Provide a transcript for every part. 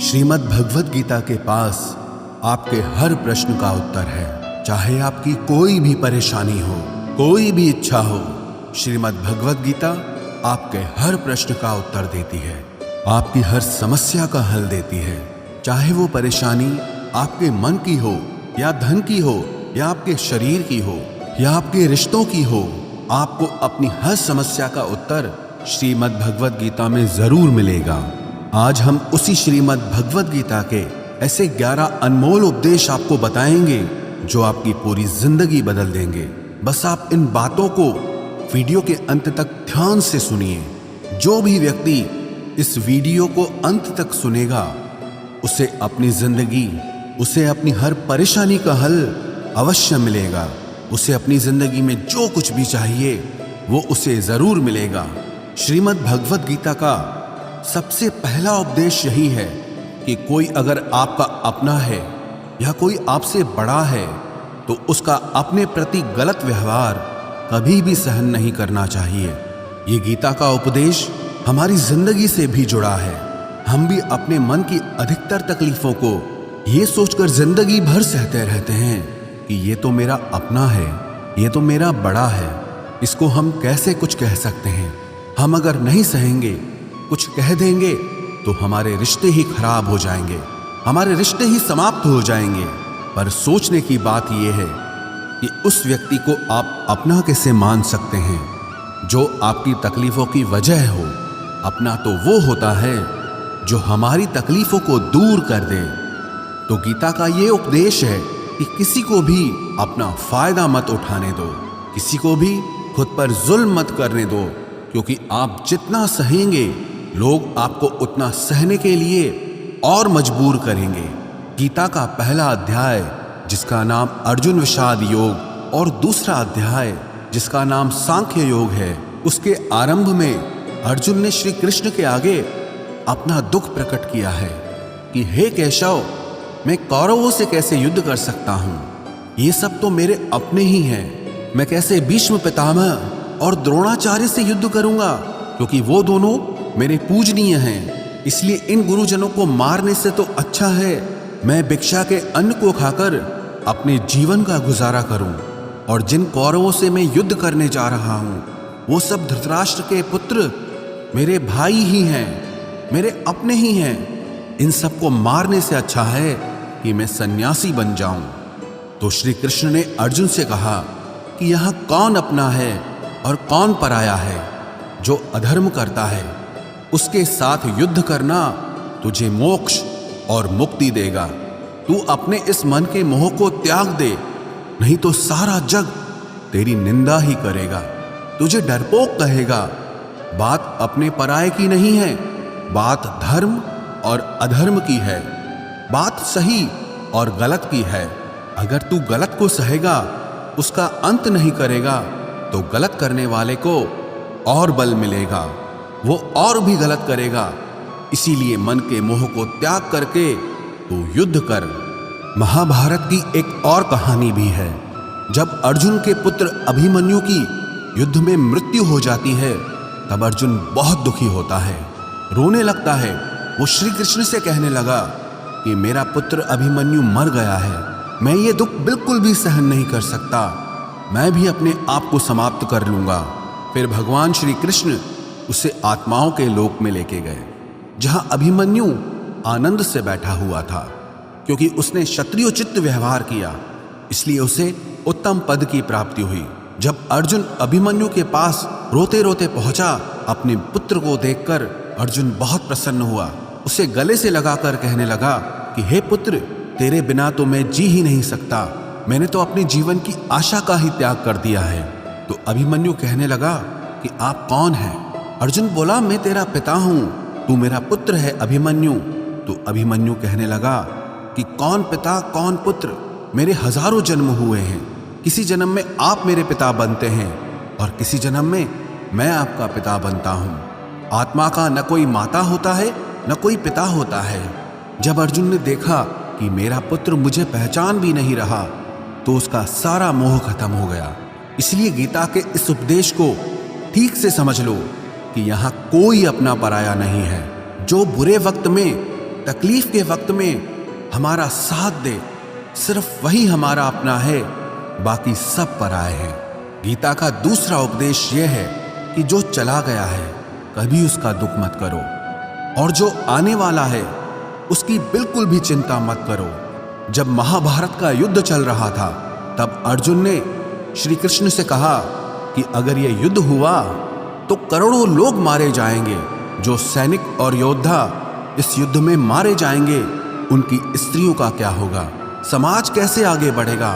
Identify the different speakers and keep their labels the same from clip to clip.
Speaker 1: श्रीमद् भगवद गीता के पास आपके हर प्रश्न का उत्तर है। चाहे आपकी कोई भी परेशानी हो, कोई भी इच्छा हो, श्रीमद् भगवद गीता आपके हर प्रश्न का उत्तर देती है, आपकी हर समस्या का हल देती है। चाहे वो परेशानी आपके मन की हो या धन की हो या आपके शरीर की हो या आपके रिश्तों की हो, आपको अपनी हर समस्या का उत्तर श्रीमद् भगवद गीता में जरूर मिलेगा। आज हम उसी श्रीमद् भगवद गीता के ऐसे 11 अनमोल उपदेश आपको बताएंगे जो आपकी पूरी जिंदगी बदल देंगे। बस आप इन बातों को वीडियो के अंत तक ध्यान से सुनिए। जो भी व्यक्ति इस वीडियो को अंत तक सुनेगा उसे अपनी जिंदगी, उसे अपनी हर परेशानी का हल अवश्य मिलेगा। उसे अपनी जिंदगी में जो कुछ भी चाहिए वो उसे जरूर मिलेगा। श्रीमद् भगवद गीता का सबसे पहला उपदेश यही है कि कोई अगर आपका अपना है या कोई आपसे बड़ा है तो उसका अपने प्रति गलत व्यवहार कभी भी सहन नहीं करना चाहिए। ये गीता का उपदेश हमारी जिंदगी से भी जुड़ा है। हम भी अपने मन की अधिकतर तकलीफों को ये सोचकर जिंदगी भर सहते रहते हैं कि ये तो मेरा अपना है, ये तो मेरा बड़ा है, इसको हम कैसे कुछ कह सकते हैं। हम अगर नहीं सहेंगे, कुछ कह देंगे तो हमारे रिश्ते ही खराब हो जाएंगे, हमारे रिश्ते ही समाप्त हो जाएंगे। पर सोचने की बात यह है कि उस व्यक्ति को आप अपना कैसे मान सकते हैं जो आपकी तकलीफों की वजह हो। अपना तो वो होता है जो हमारी तकलीफों को दूर कर दे। तो गीता का ये उपदेश है कि किसी को भी अपना फायदा मत उठाने दो, किसी को भी खुद पर जुल्म मत करने दो, क्योंकि आप जितना सहेंगे लोग आपको उतना सहने के लिए और मजबूर करेंगे। गीता का पहला अध्याय जिसका नाम अर्जुन विषाद योग और दूसरा अध्याय जिसका नाम सांख्य योग है, उसके आरंभ में अर्जुन ने श्री कृष्ण के आगे अपना दुख प्रकट किया है कि हे केशव, मैं कौरवों से कैसे युद्ध कर सकता हूँ, ये सब तो मेरे अपने ही हैं। मैं कैसे भीष्म पितामह और द्रोणाचार्य से युद्ध करूंगा, क्योंकि वो दोनों मेरे पूजनीय हैं। इसलिए इन गुरुजनों को मारने से तो अच्छा है मैं भिक्षा के अन्न को खाकर अपने जीवन का गुजारा करूं। और जिन कौरवों से मैं युद्ध करने जा रहा हूं वो सब धृतराष्ट्र के पुत्र मेरे भाई ही हैं, मेरे अपने ही हैं। इन सबको मारने से अच्छा है कि मैं सन्यासी बन जाऊं। तो श्री कृष्ण ने अर्जुन से कहा कि यहाँ कौन अपना है और कौन पराया है। जो अधर्म करता है उसके साथ युद्ध करना तुझे मोक्ष और मुक्ति देगा। तू अपने इस मन के मोह को त्याग दे, नहीं तो सारा जग तेरी निंदा ही करेगा, तुझे डरपोक कहेगा। बात अपने पराये की नहीं है, बात धर्म और अधर्म की है, बात सही और गलत की है। अगर तू गलत को सहेगा, उसका अंत नहीं करेगा, तो गलत करने वाले को और बल मिलेगा, वो और भी गलत करेगा। इसीलिए मन के मोह को त्याग करके तू युद्ध कर। महाभारत की एक और कहानी भी है। जब अर्जुन के पुत्र अभिमन्यु की युद्ध में मृत्यु हो जाती है तब अर्जुन बहुत दुखी होता है, रोने लगता है। वो श्री कृष्ण से कहने लगा कि मेरा पुत्र अभिमन्यु मर गया है, मैं ये दुख बिल्कुल भी सहन नहीं कर सकता, मैं भी अपने आप को समाप्त कर लूंगा। फिर भगवान श्री कृष्ण उसे आत्माओं के लोक में लेके गए, जहां अभिमन्यु आनंद से बैठा हुआ था। क्योंकि उसने क्षत्रियोचित व्यवहार किया, इसलिए उसे उत्तम पद की प्राप्ति हुई। जब अर्जुन अभिमन्यु के पास रोते रोते पहुंचा, अपने पुत्र को देखकर अर्जुन बहुत प्रसन्न हुआ। उसे गले से लगाकर कहने लगा कि हे पुत्र, तेरे बिना तो मैं जी ही नहीं सकता, मैंने तो अपने जीवन की आशा का ही त्याग कर दिया है। तो अभिमन्यु कहने लगा कि आप कौन हैं? अर्जुन बोला, मैं तेरा पिता हूं, तू मेरा पुत्र है अभिमन्यु। तो अभिमन्यु कहने लगा कि कौन पिता कौन पुत्र, मेरे हजारों जन्म हुए हैं, किसी जन्म में आप मेरे पिता बनते हैं और किसी जन्म में मैं आपका पिता बनता हूं। आत्मा का न कोई माता होता है न कोई पिता होता है। जब अर्जुन ने देखा कि मेरा पुत्र मुझे पहचान भी नहीं रहा तो उसका सारा मोह खत्म हो गया। इसलिए गीता के इस उपदेश को ठीक से समझ लो कि यहाँ कोई अपना पराया नहीं है। जो बुरे वक्त में तकलीफ के वक्त में हमारा साथ दे, सिर्फ वही हमारा अपना है, बाकी सब पराए हैं। गीता का दूसरा उपदेश यह है कि जो चला गया है कभी उसका दुख मत करो, और जो आने वाला है उसकी बिल्कुल भी चिंता मत करो। जब महाभारत का युद्ध चल रहा था तब अर्जुन ने श्री कृष्ण से कहा कि अगर यह युद्ध हुआ तो करोड़ों लोग मारे जाएंगे। जो सैनिक और योद्धा इस युद्ध में मारे जाएंगे उनकी स्त्रियों का क्या होगा, समाज कैसे आगे बढ़ेगा।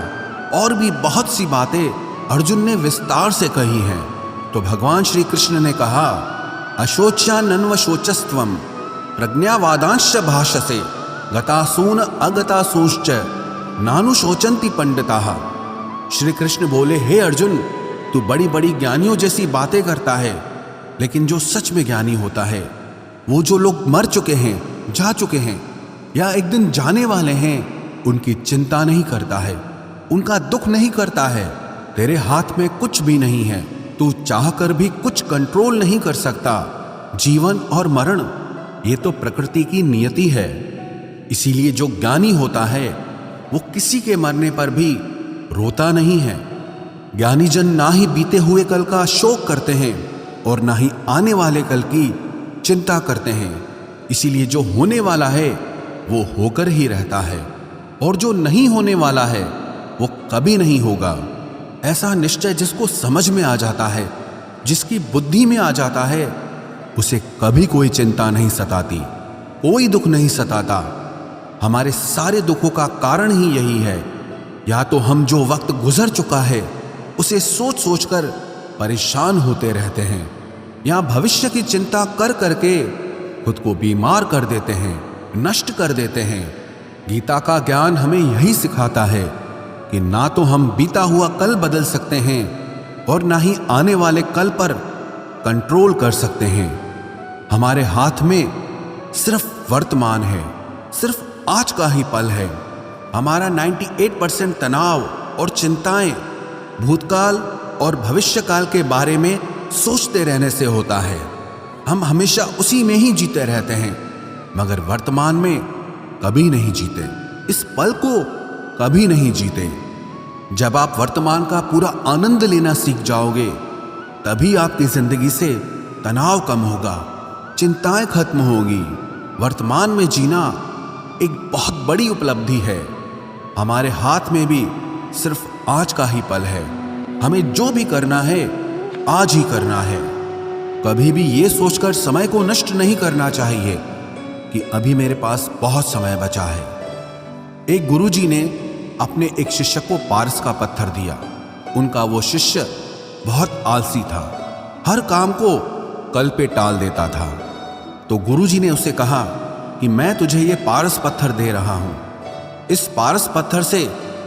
Speaker 1: और भी बहुत सी बातें अर्जुन ने विस्तार से कही हैं। तो भगवान श्री कृष्ण ने कहा, अशोच्यानन्व शोचस्त्वम प्रज्ञावादांश्च भाषसे गतासून अगतासूश्च नानु शोचंति पंडिताः। श्री कृष्ण बोले, हे अर्जुन, तू बड़ी बड़ी ज्ञानियों जैसी बातें करता है, लेकिन जो सच में ज्ञानी होता है, वो जो लोग मर चुके हैं, जा चुके हैं या एक दिन जाने वाले हैं, उनकी चिंता नहीं करता है, उनका दुख नहीं करता है। तेरे हाथ में कुछ भी नहीं है, तू चाहकर भी कुछ कंट्रोल नहीं कर सकता। जीवन और मरण ये तो प्रकृति की नियति है। इसीलिए जो ज्ञानी होता है वो किसी के मरने पर भी रोता नहीं है। ज्ञानी जन ना ही बीते हुए कल का शोक करते हैं और ना ही आने वाले कल की चिंता करते हैं। इसीलिए जो होने वाला है वो होकर ही रहता है, और जो नहीं होने वाला है वो कभी नहीं होगा। ऐसा निश्चय जिसको समझ में आ जाता है, जिसकी बुद्धि में आ जाता है, उसे कभी कोई चिंता नहीं सताती, कोई दुख नहीं सताता। हमारे सारे दुखों का कारण ही यही है। या तो हम जो वक्त गुजर चुका है उसे सोच सोचकर परेशान होते रहते हैं, या भविष्य की चिंता कर करके खुद को बीमार कर देते हैं, नष्ट कर देते हैं। गीता का ज्ञान हमें यही सिखाता है कि ना तो हम बीता हुआ कल बदल सकते हैं और ना ही आने वाले कल पर कंट्रोल कर सकते हैं। हमारे हाथ में सिर्फ वर्तमान है, सिर्फ आज का ही पल है। हमारा 98% तनाव और चिंताएं भूतकाल और भविष्यकाल के बारे में सोचते रहने से होता है। हम हमेशा उसी में ही जीते रहते हैं, मगर वर्तमान में कभी नहीं जीते, इस पल को कभी नहीं जीते। जब आप वर्तमान का पूरा आनंद लेना सीख जाओगे, तभी आपकी जिंदगी से तनाव कम होगा, चिंताएं खत्म होगी। वर्तमान में जीना एक बहुत बड़ी उपलब्धि है। हमारे हाथ में भी सिर्फ आज का ही पल है। हमें जो भी करना है आज ही करना है। कभी भी ये सोचकर समय को नष्ट नहीं करना चाहिए कि अभी मेरे पास बहुत समय बचा है। एक गुरुजी ने अपने एक शिष्य को पारस का पत्थर दिया। उनका वो शिष्य बहुत आलसी था, हर काम को कल पे टाल देता था। तो गुरुजी ने उसे कहा कि मैं तुझे ये पारस पत्थर दे रहा हूं। इस पारस पत्थर से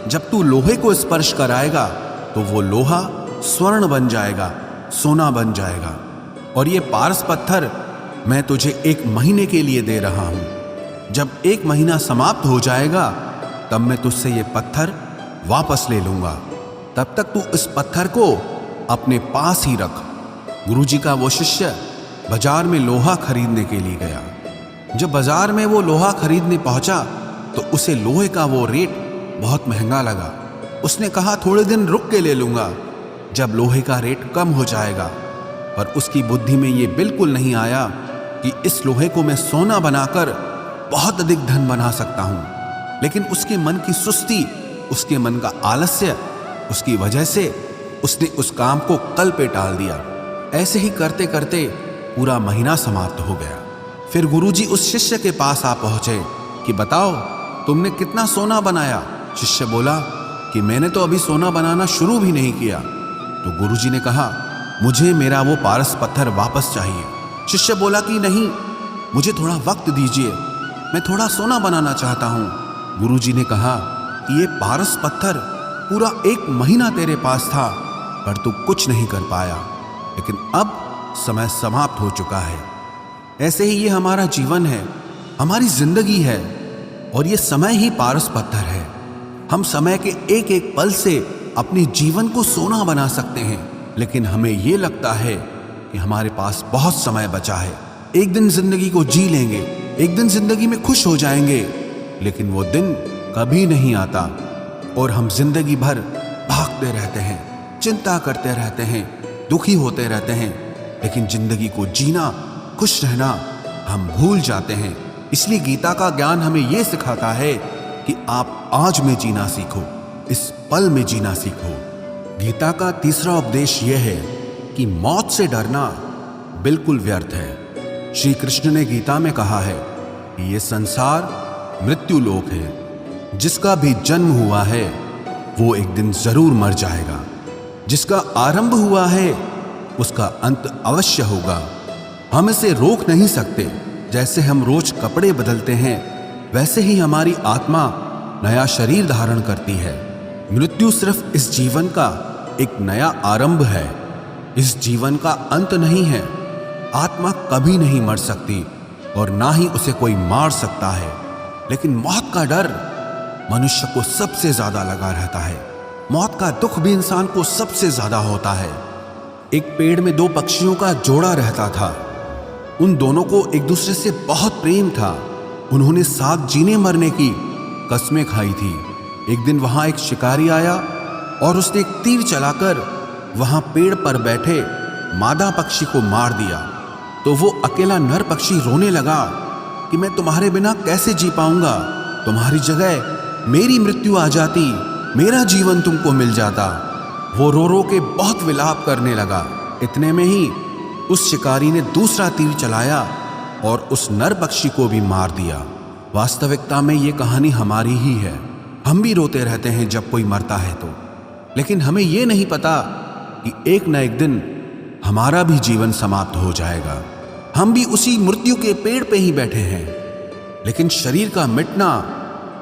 Speaker 1: जब तू लोहे को स्पर्श कराएगा तो वो लोहा स्वर्ण बन जाएगा, सोना बन जाएगा। और ये पारस पत्थर मैं तुझे 1 महीने के लिए दे रहा हूं। जब 1 महीना समाप्त हो जाएगा तब मैं तुझसे ये पत्थर वापस ले लूंगा। तब तक तू इस पत्थर को अपने पास ही रख। गुरुजी का वो शिष्य बाजार में लोहा खरीदने के लिए गया। जब बाजार में वो लोहा खरीदने पहुंचा तो उसे लोहे का वो रेट बहुत महंगा लगा। उसने कहा, थोड़े दिन रुक के ले लूंगा, जब लोहे का रेट कम हो जाएगा। पर उसकी बुद्धि में ये बिल्कुल नहीं आया कि इस लोहे को मैं सोना बनाकर बहुत अधिक धन बना सकता हूं। लेकिन उसके मन की सुस्ती, उसके मन का आलस्य, उसकी वजह से उसने उस काम को कल पे टाल दिया। ऐसे ही करते करते पूरा महीना समाप्त हो गया। फिर गुरुजी उस शिष्य के पास आ पहुंचे कि बताओ तुमने कितना सोना बनाया। शिष्य बोला कि मैंने तो अभी सोना बनाना शुरू भी नहीं किया। तो गुरुजी ने कहा, मुझे मेरा वो पारस पत्थर वापस चाहिए। शिष्य बोला कि नहीं, मुझे थोड़ा वक्त दीजिए, मैं थोड़ा सोना बनाना चाहता हूँ। गुरुजी ने कहा कि ये पारस पत्थर पूरा 1 महीना तेरे पास था, पर तू कुछ नहीं कर पाया, लेकिन अब समय समाप्त हो चुका है। ऐसे ही ये हमारा जीवन है, हमारी जिंदगी है, और ये समय ही पारस पत्थर है। हम समय के एक एक पल से अपने जीवन को सोना बना सकते हैं, लेकिन हमें ये लगता है कि हमारे पास बहुत समय बचा है, एक दिन जिंदगी को जी लेंगे, एक दिन जिंदगी में खुश हो जाएंगे, लेकिन वो दिन कभी नहीं आता और हम जिंदगी भर भागते रहते हैं, चिंता करते रहते हैं, दुखी होते रहते हैं, लेकिन जिंदगी को जीना, खुश रहना हम भूल जाते हैं। इसलिए गीता का ज्ञान हमें यह सिखाता है कि आप आज में जीना सीखो, इस पल में जीना सीखो। गीता का तीसरा उपदेश यह है कि मौत से डरना बिल्कुल व्यर्थ है। श्री कृष्ण ने गीता में कहा है कि यह संसार मृत्यु लोक है। जिसका भी जन्म हुआ है वो एक दिन जरूर मर जाएगा। जिसका आरंभ हुआ है उसका अंत अवश्य होगा। हम इसे रोक नहीं सकते। जैसे हम रोज कपड़े बदलते हैं, वैसे ही हमारी आत्मा नया शरीर धारण करती है। मृत्यु सिर्फ इस जीवन का एक नया आरंभ है, इस जीवन का अंत नहीं है। आत्मा कभी नहीं मर सकती और ना ही उसे कोई मार सकता है, लेकिन मौत का डर मनुष्य को सबसे ज्यादा लगा रहता है। मौत का दुख भी इंसान को सबसे ज्यादा होता है। एक पेड़ में दो पक्षियों का जोड़ा रहता था। उन दोनों को एक दूसरे से बहुत प्रेम था। उन्होंने साथ जीने मरने की कस्में खाई थी। एक दिन वहां एक शिकारी आया और उसने एक तीर चलाकर वहां पेड़ पर बैठे मादा पक्षी को मार दिया। तो वो अकेला नर पक्षी रोने लगा कि मैं तुम्हारे बिना कैसे जी पाऊंगा। तुम्हारी जगह मेरी मृत्यु आ जाती, मेरा जीवन तुमको मिल जाता। वो रो रो के बहुत विलाप करने लगा। इतने में ही उस शिकारी ने दूसरा तीर चलाया और उस नर पक्षी को भी मार दिया। वास्तविकता में ये कहानी हमारी ही है। हम भी रोते रहते हैं जब कोई मरता है तो, लेकिन हमें ये नहीं पता कि एक न एक दिन हमारा भी जीवन समाप्त हो जाएगा। हम भी उसी मृत्यु के पेड़ पे ही बैठे हैं, लेकिन शरीर का मिटना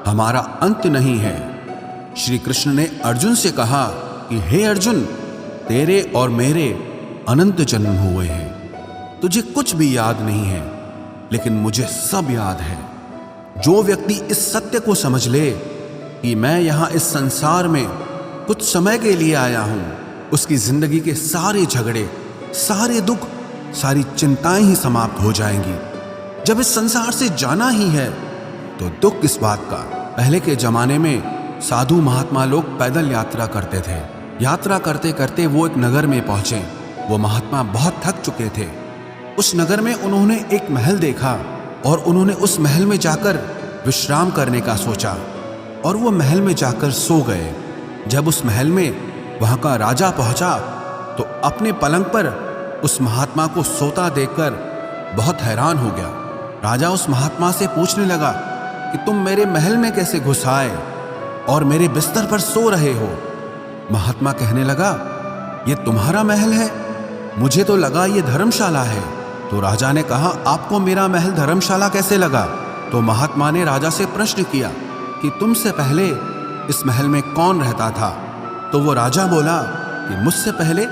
Speaker 1: हमारा अंत नहीं है। श्री कृष्ण ने अर्जुन से कहा कि हे अर्जुन, तेरे और मेरे अनंत जन्म हुए हैं। तुझे कुछ भी याद नहीं है, लेकिन मुझे सब याद है। जो व्यक्ति इस सत्य को समझ ले कि मैं यहां इस संसार में कुछ समय के लिए आया हूं, उसकी जिंदगी के सारे झगड़े, सारे दुख, सारी चिंताएं ही समाप्त हो जाएंगी। जब इस संसार से जाना ही है तो दुख किस बात का। पहले के जमाने में साधु महात्मा लोग पैदल यात्रा करते थे। यात्रा करते करते वो एक नगर में पहुंचे। वो महात्मा बहुत थक चुके थे। उस नगर में उन्होंने एक महल देखा और उन्होंने उस महल में जाकर विश्राम करने का सोचा और वो महल में जाकर सो गए। जब उस महल में वहां का राजा पहुंचा तो अपने पलंग पर उस महात्मा को सोता देखकर बहुत हैरान हो गया। राजा उस महात्मा से पूछने लगा कि तुम मेरे महल में कैसे घुस आए और मेरे बिस्तर पर सो रहे हो। महात्मा कहने लगा, ये तुम्हारा महल है? मुझे तो लगा ये धर्मशाला है। तो राजा ने कहा, आपको मेरा महल धर्मशाला कैसे लगा? तो महात्मा ने राजा से प्रश्न किया कि तुमसे पहले इस महल में कौन रहता था? तो वो राजा बोला कि मुझसे पहले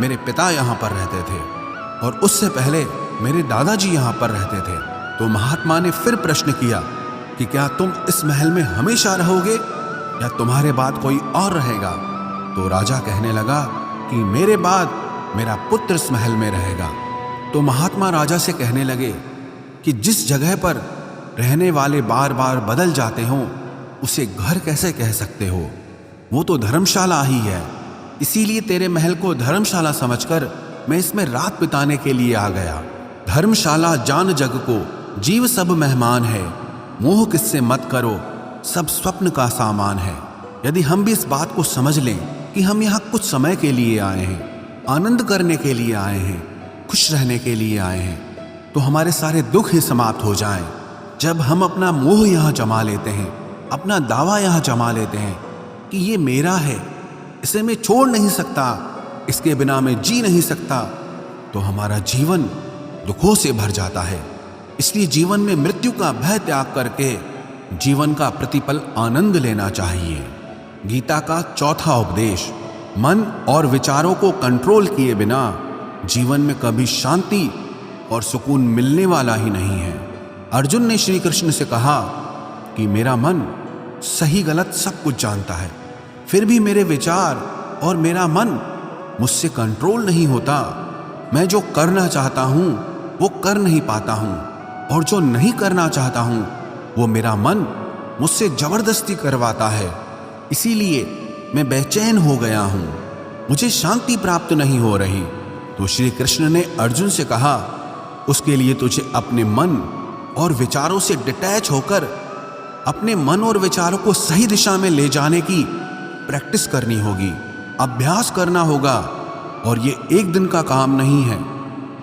Speaker 1: मेरे पिता यहाँ पर रहते थे और उससे पहले मेरे दादाजी यहाँ पर रहते थे। तो महात्मा ने फिर प्रश्न किया कि क्या तुम इस महल में हमेशा रहोगे या तुम्हारे बाद कोई और रहेगा? तो राजा कहने लगा कि मेरे बाद मेरा पुत्र इस महल में रहेगा। तो महात्मा राजा से कहने लगे कि जिस जगह पर रहने वाले बार बार बदल जाते हों उसे घर कैसे कह सकते हो? वो तो धर्मशाला ही है। इसीलिए तेरे महल को धर्मशाला समझकर मैं इसमें रात बिताने के लिए आ गया। धर्मशाला जान जग को, जीव सब मेहमान है। मोह किससे मत करो, सब स्वप्न का सामान है। यदि हम भी इस बात को समझ लें कि हम यहाँ कुछ समय के लिए आए हैं, आनंद करने के लिए आए हैं, खुश रहने के लिए आए हैं, तो हमारे सारे दुख ही समाप्त हो जाएं। जब हम अपना मोह यहाँ जमा लेते हैं, अपना दावा यहाँ जमा लेते हैं कि ये मेरा है, इसे मैं छोड़ नहीं सकता, इसके बिना मैं जी नहीं सकता, तो हमारा जीवन दुखों से भर जाता है। इसलिए जीवन में मृत्यु का भय त्याग करके जीवन का प्रतिपल आनंद लेना चाहिए। गीता का चौथा उपदेश, मन और विचारों को कंट्रोल किए बिना जीवन में कभी शांति और सुकून मिलने वाला ही नहीं है। अर्जुन ने श्री कृष्ण से कहा कि मेरा मन सही गलत सब कुछ जानता है, फिर भी मेरे विचार और मेरा मन मुझसे कंट्रोल नहीं होता। मैं जो करना चाहता हूँ वो कर नहीं पाता हूँ और जो नहीं करना चाहता हूं वो मेरा मन मुझसे जबरदस्ती करवाता है। इसीलिए मैं बेचैन हो गया हूं, मुझे शांति प्राप्त नहीं हो रही। तो श्री कृष्ण ने अर्जुन से कहा, उसके लिए तुझे अपने मन और विचारों से डिटैच होकर अपने मन और विचारों को सही दिशा में ले जाने की प्रैक्टिस करनी होगी, अभ्यास करना होगा। और ये एक दिन का काम नहीं है।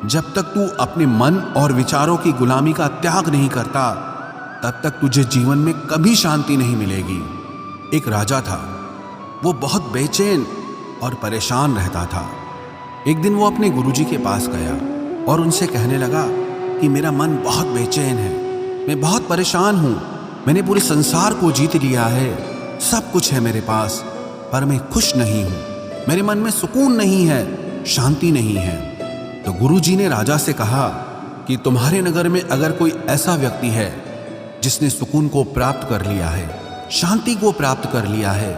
Speaker 1: जब तक तू अपने मन और विचारों की गुलामी का त्याग नहीं करता, तब तक तुझे जीवन में कभी शांति नहीं मिलेगी। एक राजा था, वो बहुत बेचैन और परेशान रहता था। एक दिन वो अपने गुरुजी के पास गया और उनसे कहने लगा कि मेरा मन बहुत बेचैन है, मैं बहुत परेशान हूँ, मैंने पूरे संसार को जीत लिया है, सब कुछ है मेरे पास, पर मैं खुश नहीं हूँ, मेरे मन में सुकून नहीं है, शांति नहीं है। तो गुरुजी ने राजा से कहा कि तुम्हारे नगर में अगर कोई ऐसा व्यक्ति है जिसने सुकून को प्राप्त कर लिया है, शांति को प्राप्त कर लिया है,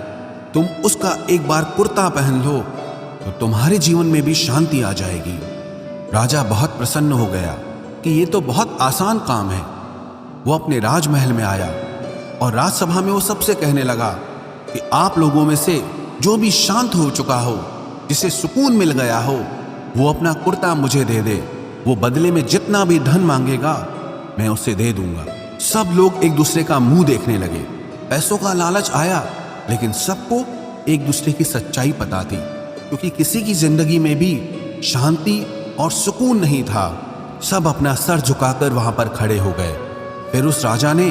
Speaker 1: तुम उसका एक बार कुर्ता पहन लो तो तुम्हारे जीवन में भी शांति आ जाएगी। राजा बहुत प्रसन्न हो गया कि ये तो बहुत आसान काम है। वो अपने राजमहल में आया और राजसभा में वो सबसे कहने लगा कि आप लोगों में से जो भी शांत हो चुका हो, जिसे सुकून मिल गया हो, वो अपना कुर्ता मुझे दे दे। वो बदले में जितना भी धन मांगेगा मैं उसे दे दूंगा। सब लोग एक दूसरे का मुंह देखने लगे। पैसों का लालच आया, लेकिन सबको एक दूसरे की सच्चाई पता थी, क्योंकि किसी की जिंदगी में भी शांति और सुकून नहीं था। सब अपना सर झुकाकर वहां पर खड़े हो गए। फिर उस राजा ने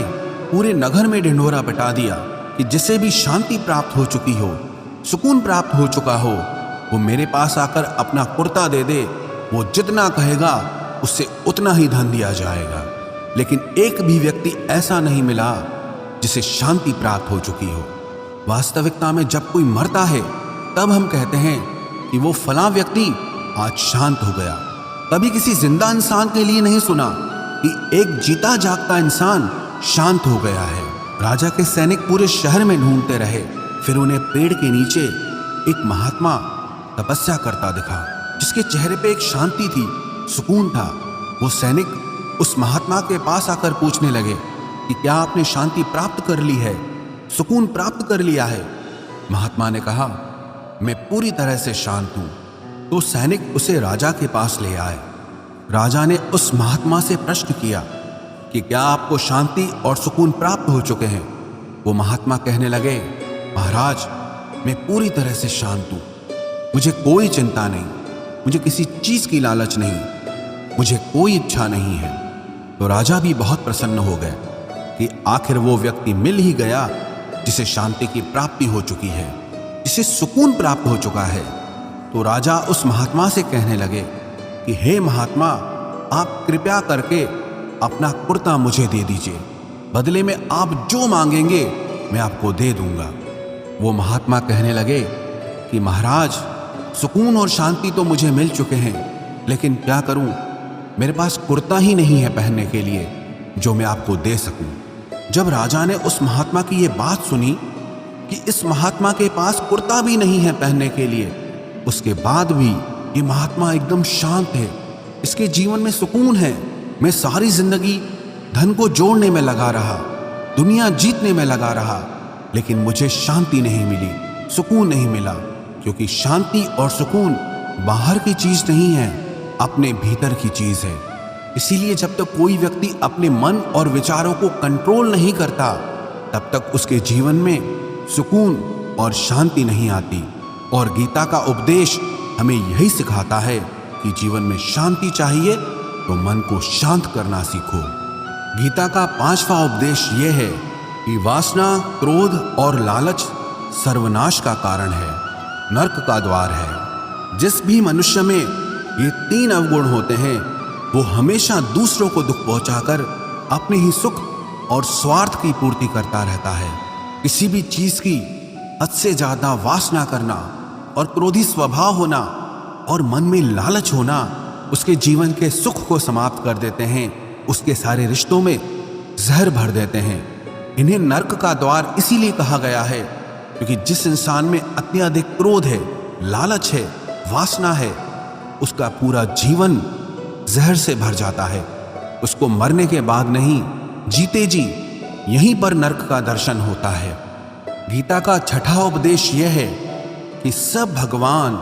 Speaker 1: पूरे नगर में ढिंढोरा पिटा दिया कि जिसे भी शांति प्राप्त हो चुकी हो, सुकून प्राप्त हो चुका हो, वो मेरे पास आकर अपना कुर्ता दे दे। वो जितना कहेगा उससे उतना ही धन दिया जाएगा। लेकिन एक भी व्यक्ति ऐसा नहीं मिला जिसे शांति प्राप्त हो चुकी हो। वास्तविकता में जब कोई मरता है तब हम कहते हैं कि वो फलां व्यक्ति आज शांत हो गया। कभी किसी जिंदा इंसान के लिए नहीं सुना कि एक जीता जागता इंसान शांत हो गया है। राजा के सैनिक पूरे शहर में ढूंढते रहे। फिर उन्हें पेड़ के नीचे एक महात्मा तपस्या करता दिखा, जिसके चेहरे पे एक शांति थी, सुकून था। वो सैनिक उस महात्मा के पास आकर पूछने लगे कि क्या आपने शांति प्राप्त कर ली है, सुकून प्राप्त कर लिया है? महात्मा ने कहा, मैं पूरी तरह से शांत हूं। तो सैनिक उसे राजा के पास ले आए। राजा ने उस महात्मा से प्रश्न किया कि क्या आपको शांति और सुकून प्राप्त हो चुके हैं? वो महात्मा कहने लगे, महाराज, मैं पूरी तरह से शांत हूं, मुझे कोई चिंता नहीं, मुझे किसी चीज की लालच नहीं, मुझे कोई इच्छा नहीं है। तो राजा भी बहुत प्रसन्न हो गए कि आखिर वो व्यक्ति मिल ही गया जिसे शांति की प्राप्ति हो चुकी है, जिसे सुकून प्राप्त हो चुका है। तो राजा उस महात्मा से कहने लगे कि हे महात्मा, आप कृपया करके अपना कुर्ता मुझे दे दीजिए, बदले में आप जो मांगेंगे मैं आपको दे दूंगा। वो महात्मा कहने लगे कि महाराज, सुकून और शांति तो मुझे मिल चुके हैं, लेकिन क्या करूं, मेरे पास कुर्ता ही नहीं है पहनने के लिए जो मैं आपको दे सकूं। जब राजा ने उस महात्मा की ये बात सुनी कि इस महात्मा के पास कुर्ता भी नहीं है पहनने के लिए, उसके बाद भी ये महात्मा एकदम शांत है, इसके जीवन में सुकून है। मैं सारी जिंदगी धन को जोड़ने में लगा रहा, दुनिया जीतने में लगा रहा, लेकिन मुझे शांति नहीं मिली, सुकून नहीं मिला, क्योंकि शांति और सुकून बाहर की चीज नहीं है, अपने भीतर की चीज है। इसीलिए जब तक कोई व्यक्ति अपने मन और विचारों को कंट्रोल नहीं करता, तब तक उसके जीवन में सुकून और शांति नहीं आती। और गीता का उपदेश हमें यही सिखाता है कि जीवन में शांति चाहिए तो मन को शांत करना सीखो। गीता का 5वां उपदेश यह है कि वासना, क्रोध और लालच सर्वनाश का कारण है, नरक का द्वार है। जिस भी मनुष्य में ये 3 अवगुण होते हैं, वो हमेशा दूसरों को दुख पहुंचाकर अपने ही सुख और स्वार्थ की पूर्ति करता रहता है। किसी भी चीज की हद से ज्यादा वासना करना और क्रोधी स्वभाव होना और मन में लालच होना उसके जीवन के सुख को समाप्त कर देते हैं, उसके सारे रिश्तों में जहर भर देते हैं। इन्हें नरक का द्वार इसीलिए कहा गया है क्योंकि जिस इंसान में अत्यधिक क्रोध है, लालच है, वासना है, उसका पूरा जीवन जहर से भर जाता है। उसको मरने के बाद नहीं, जीते जी यहीं पर नरक का दर्शन होता है। गीता का छठा उपदेश यह है कि सब भगवान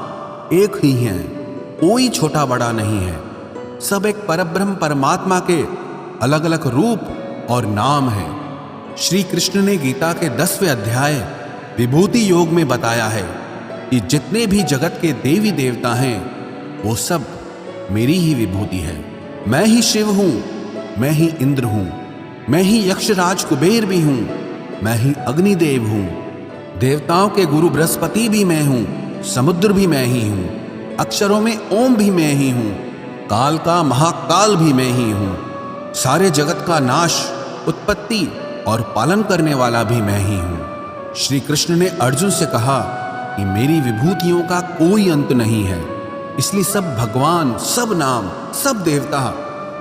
Speaker 1: एक ही हैं, कोई छोटा बड़ा नहीं है। सब एक परब्रह्म परमात्मा के अलग अलग रूप और नाम हैं। श्री कृष्ण ने गीता के 10वें अध्याय विभूति योग में बताया है कि जितने भी जगत के देवी देवता हैं वो सब मेरी ही विभूति है। मैं ही शिव हूं, मैं ही इंद्र हूं, मैं ही यक्षराज कुबेर भी हूं, मैं ही अग्निदेव हूं, देवताओं के गुरु बृहस्पति भी मैं हूं, समुद्र भी मैं ही हूं, अक्षरों में ओम भी मैं ही हूं, काल का महाकाल भी मैं ही हूं, सारे जगत का नाश, उत्पत्ति और पालन करने वाला भी मैं ही हूं। श्री कृष्ण ने अर्जुन से कहा कि मेरी विभूतियों का कोई अंत नहीं है, इसलिए सब भगवान, सब नाम, सब देवता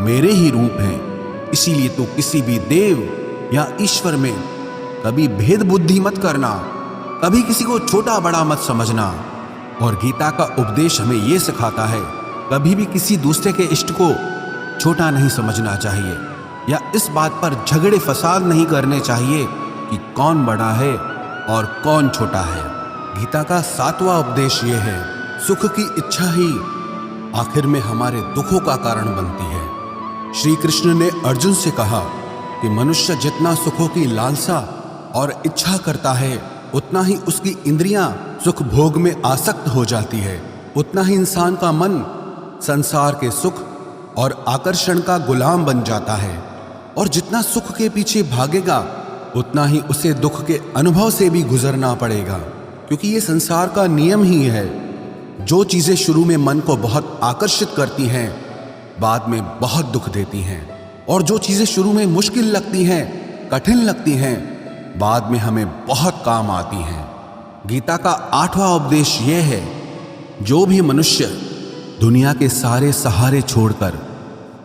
Speaker 1: मेरे ही रूप हैं। इसीलिए तो किसी भी देव या ईश्वर में कभी भेद बुद्धि मत करना, कभी किसी को छोटा बड़ा मत समझना। और गीता का उपदेश हमें यह सिखाता है कभी भी किसी दूसरे के इष्ट को छोटा नहीं समझना चाहिए, या इस बात पर झगड़े फसाद नहीं करने चाहिए कि कौन बड़ा है और कौन छोटा है। गीता का 7वां उपदेश यह है, सुख की इच्छा ही आखिर में हमारे दुखों का कारण बनती है। श्री कृष्ण ने अर्जुन से कहा कि मनुष्य जितना सुखों की लालसा और इच्छा करता है उतना ही उसकी इंद्रियां सुख भोग में आसक्त हो जाती है, उतना ही इंसान का मन संसार के सुख और आकर्षण का गुलाम बन जाता है। और जितना सुख के पीछे भागेगा उतना ही उसे दुख के अनुभव से भी गुजरना पड़ेगा, क्योंकि ये संसार का नियम ही है। जो चीजें शुरू में मन को बहुत आकर्षित करती हैं बाद में बहुत दुख देती हैं, और जो चीजें शुरू में मुश्किल लगती हैं, कठिन लगती हैं, बाद में हमें बहुत काम आती हैं। गीता का 8वां उपदेश यह है, जो भी मनुष्य दुनिया के सारे सहारे छोड़कर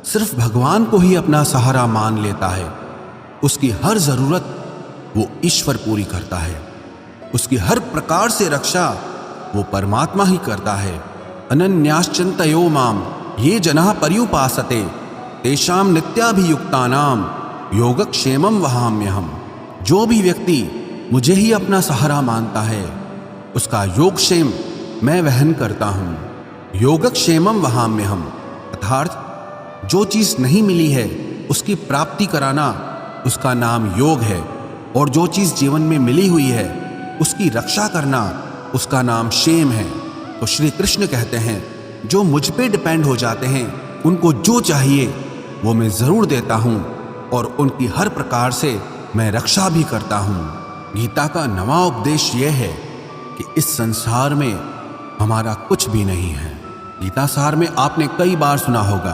Speaker 1: सिर्फ भगवान को ही अपना सहारा मान लेता है, उसकी हर जरूरत वो ईश्वर पूरी करता है, उसकी हर प्रकार से रक्षा वो परमात्मा ही करता है। अनन्याश्चिन्तयो माम ये जनाः पर्युपासते तेषां नित्याभियुक्तानां योगक्षेमं वहाम्यहम्। जो भी व्यक्ति मुझे ही अपना सहारा मानता है उसका योगक्षेम मैं वहन करता हूँ। योगक्षेमं वहाम्यहम् अर्थात जो चीज नहीं मिली है उसकी प्राप्ति कराना उसका नाम योग है, और जो चीज जीवन में मिली हुई है उसकी रक्षा करना उसका नाम क्षेम है। तो श्री कृष्ण कहते हैं, जो मुझ पे डिपेंड हो जाते हैं उनको जो चाहिए वो मैं जरूर देता हूँ, और उनकी हर प्रकार से मैं रक्षा भी करता हूँ। गीता का 9वां उपदेश यह है कि इस संसार में हमारा कुछ भी नहीं है। गीता सार में आपने कई बार सुना होगा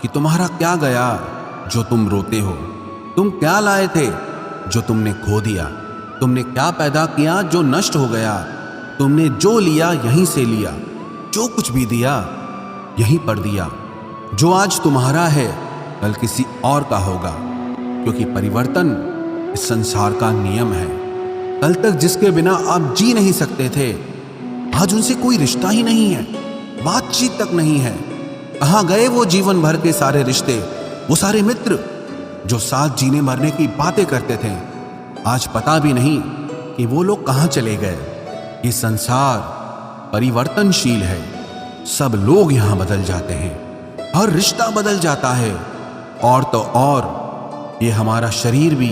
Speaker 1: कि तुम्हारा क्या गया जो तुम रोते हो, तुम क्या लाए थे जो तुमने खो दिया, तुमने क्या पैदा किया जो नष्ट हो गया, तुमने जो लिया यहीं से लिया, जो कुछ भी दिया यहीं पर दिया। जो आज तुम्हारा है कल किसी और का होगा, क्योंकि परिवर्तन इस संसार का नियम है। कल तक जिसके बिना आप जी नहीं सकते थे आज उनसे कोई रिश्ता ही नहीं है, बातचीत तक नहीं है। कहाँ गए वो जीवन भर के सारे रिश्ते, वो सारे मित्र जो साथ जीने मरने की बातें करते थे, आज पता भी नहीं कि वो लोग कहाँ चले गए। ये संसार परिवर्तनशील है, सब लोग यहाँ बदल जाते हैं, हर रिश्ता बदल जाता है, और तो और ये हमारा शरीर भी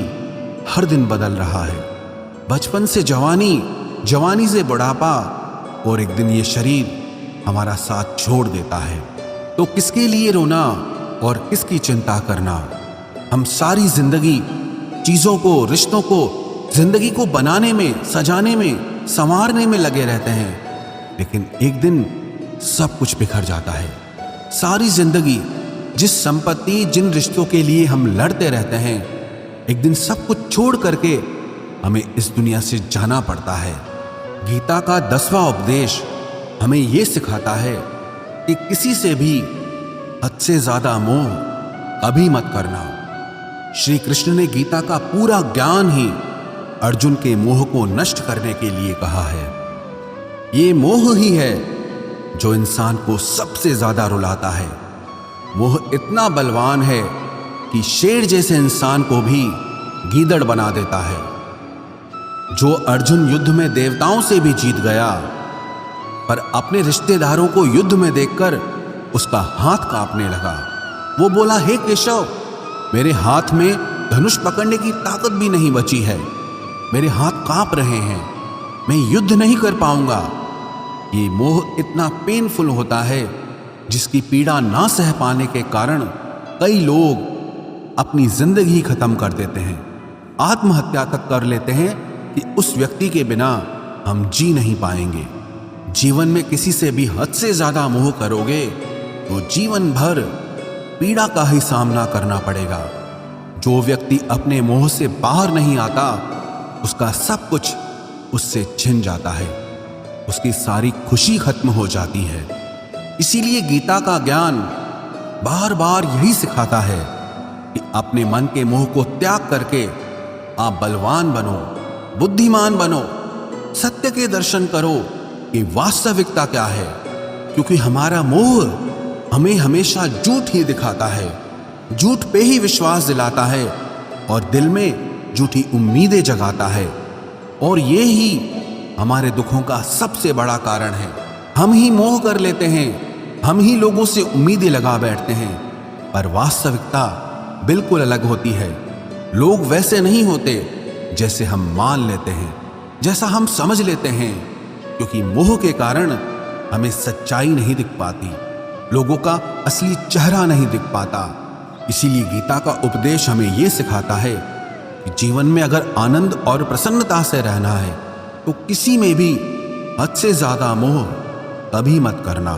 Speaker 1: हर दिन बदल रहा है। बचपन से जवानी, जवानी से बुढ़ापा, और एक दिन ये शरीर हमारा साथ छोड़ देता है। तो किसके लिए रोना और किसकी चिंता करना। हम सारी जिंदगी चीजों को, रिश्तों को, जिंदगी को बनाने में, सजाने में, संवारने में लगे रहते हैं, लेकिन एक दिन सब कुछ बिखर जाता है। सारी जिंदगी जिस संपत्ति, जिन रिश्तों के लिए हम लड़ते रहते हैं, एक दिन सब कुछ छोड़ करके हमें इस दुनिया से जाना पड़ता है। गीता का 10वां उपदेश हमें यह सिखाता है कि किसी से भी हद से ज्यादा मोह कभी मत करना। श्री कृष्ण ने गीता का पूरा ज्ञान ही अर्जुन के मोह को नष्ट करने के लिए कहा है। ये मोह ही है जो इंसान को सबसे ज्यादा रुलाता है। मोह इतना बलवान है कि शेर जैसे इंसान को भी गीदड़ बना देता है। जो अर्जुन युद्ध में देवताओं से भी जीत गया, पर अपने रिश्तेदारों को युद्ध में देखकर उसका हाथ कांपने लगा। वो बोला, हे केशव, मेरे हाथ में धनुष पकड़ने की ताकत भी नहीं बची है, मेरे हाथ कांप रहे हैं, मैं युद्ध नहीं कर पाऊंगा। ये मोह इतना पेनफुल होता है जिसकी पीड़ा ना सह पाने के कारण कई लोग अपनी जिंदगी खत्म कर देते हैं, आत्महत्या तक कर लेते हैं कि उस व्यक्ति के बिना हम जी नहीं पाएंगे। जीवन में किसी से भी हद से ज्यादा मोह करोगे तो जीवन भर पीड़ा का ही सामना करना पड़ेगा। जो व्यक्ति अपने मोह से बाहर नहीं आता, उसका सब कुछ उससे छिन जाता है, उसकी सारी खुशी खत्म हो जाती है। इसीलिए गीता का ज्ञान बार बार यही सिखाता है कि अपने मन के मोह को त्याग करके आप बलवान बनो, बुद्धिमान बनो, सत्य के दर्शन करो कि वास्तविकता क्या है। क्योंकि हमारा मोह हमें हमेशा झूठ ही दिखाता है, झूठ पे ही विश्वास दिलाता है और दिल में झूठी उम्मीदें जगाता है। और ये ही हमारे दुखों का सबसे बड़ा कारण है। हम ही मोह कर लेते हैं, हम ही लोगों से उम्मीदें लगा बैठते हैं, पर वास्तविकता बिल्कुल अलग होती है। लोग वैसे नहीं होते जैसे हम मान लेते हैं, जैसा हम समझ लेते हैं, क्योंकि मोह के कारण हमें सच्चाई नहीं दिख पाती, लोगों का असली चेहरा नहीं दिख पाता। इसीलिए गीता का उपदेश हमें यह सिखाता है कि जीवन में अगर आनंद और प्रसन्नता से रहना है तो किसी में भी हद से ज्यादा मोह कभी मत करना।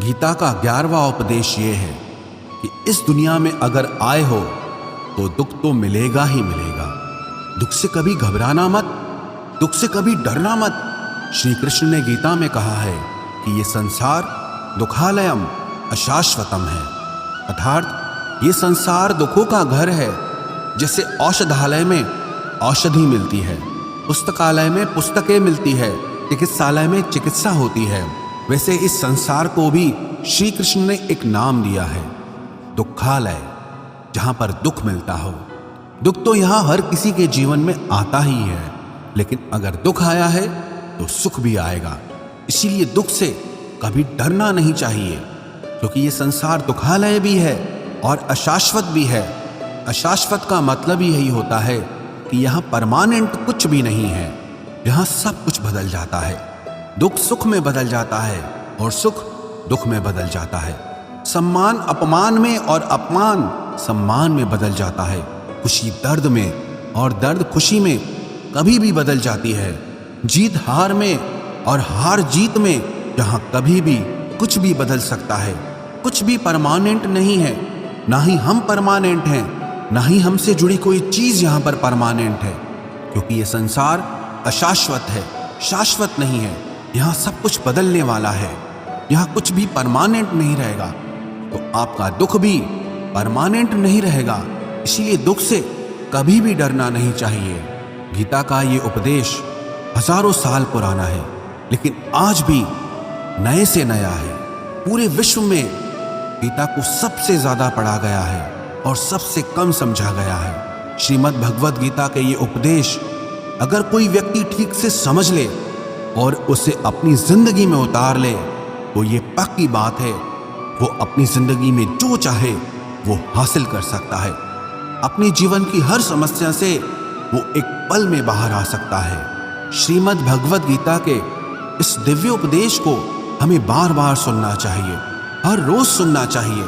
Speaker 1: गीता का 11वां उपदेश ये है कि इस दुनिया में अगर आए हो तो दुख तो मिलेगा ही मिलेगा। दुख से कभी घबराना मत, दुख से कभी डरना मत। श्री कृष्ण ने गीता में कहा है कि ये संसार दुखालयम अशाश्वतम है, अर्थात ये संसार दुखों का घर है। जैसे औषधालय में औषधि मिलती है, पुस्तकालय में पुस्तकें मिलती है, चिकित्सालय में चिकित्सा होती है, वैसे इस संसार को भी श्री कृष्ण ने एक नाम दिया है, दुखालय, जहां पर दुख मिलता हो। दुख तो यहां हर किसी के जीवन में आता ही है, लेकिन अगर दुख आया है तो सुख भी आएगा। इसीलिए दुख से कभी डरना नहीं चाहिए, क्योंकि ये संसार दुखालय भी है और अशाश्वत भी है। अशाश्वत का मतलब ही यही होता है कि यहाँ परमानेंट कुछ भी नहीं है, यहाँ सब कुछ बदल जाता है। दुख सुख में बदल जाता है और सुख दुख में बदल जाता है। सम्मान अपमान में और अपमान सम्मान में बदल जाता है। खुशी दर्द में और दर्द खुशी में कभी भी बदल जाती है। जीत हार में और हार जीत में, जहाँ कभी भी कुछ भी बदल सकता है। कुछ भी परमानेंट नहीं है, ना ही हम परमानेंट हैं, ना ही हमसे जुड़ी कोई चीज यहाँ पर परमानेंट है, क्योंकि ये संसार अशाश्वत है, शाश्वत नहीं है। यहाँ सब कुछ बदलने वाला है, यहाँ कुछ भी परमानेंट नहीं रहेगा। तो आपका दुख भी परमानेंट नहीं रहेगा, इसीलिए दुख से कभी भी डरना नहीं चाहिए। गीता का ये उपदेश हजारों साल पुराना है, लेकिन आज भी नए से नया है। पूरे विश्व में गीता को सबसे ज्यादा पढ़ा गया है और सबसे कम समझा गया है। श्रीमद् भगवद गीता के ये उपदेश अगर कोई व्यक्ति ठीक से समझ ले और उसे अपनी जिंदगी में उतार ले तो ये पक्की बात है, वो अपनी जिंदगी में जो चाहे वो हासिल कर सकता है। अपने जीवन की हर समस्या से वो एक पल में बाहर आ सकता है। श्रीमद् भगवद गीता के इस दिव्य उपदेश को हमें बार बार सुनना चाहिए, हर रोज सुनना चाहिए।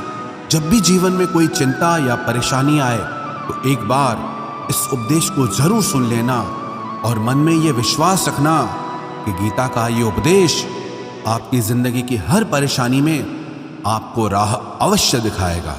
Speaker 1: जब भी जीवन में कोई चिंता या परेशानी आए तो एक बार इस उपदेश को जरूर सुन लेना और मन में ये विश्वास रखना कि गीता का ये उपदेश आपकी जिंदगी की हर परेशानी में आपको राह अवश्य दिखाएगा।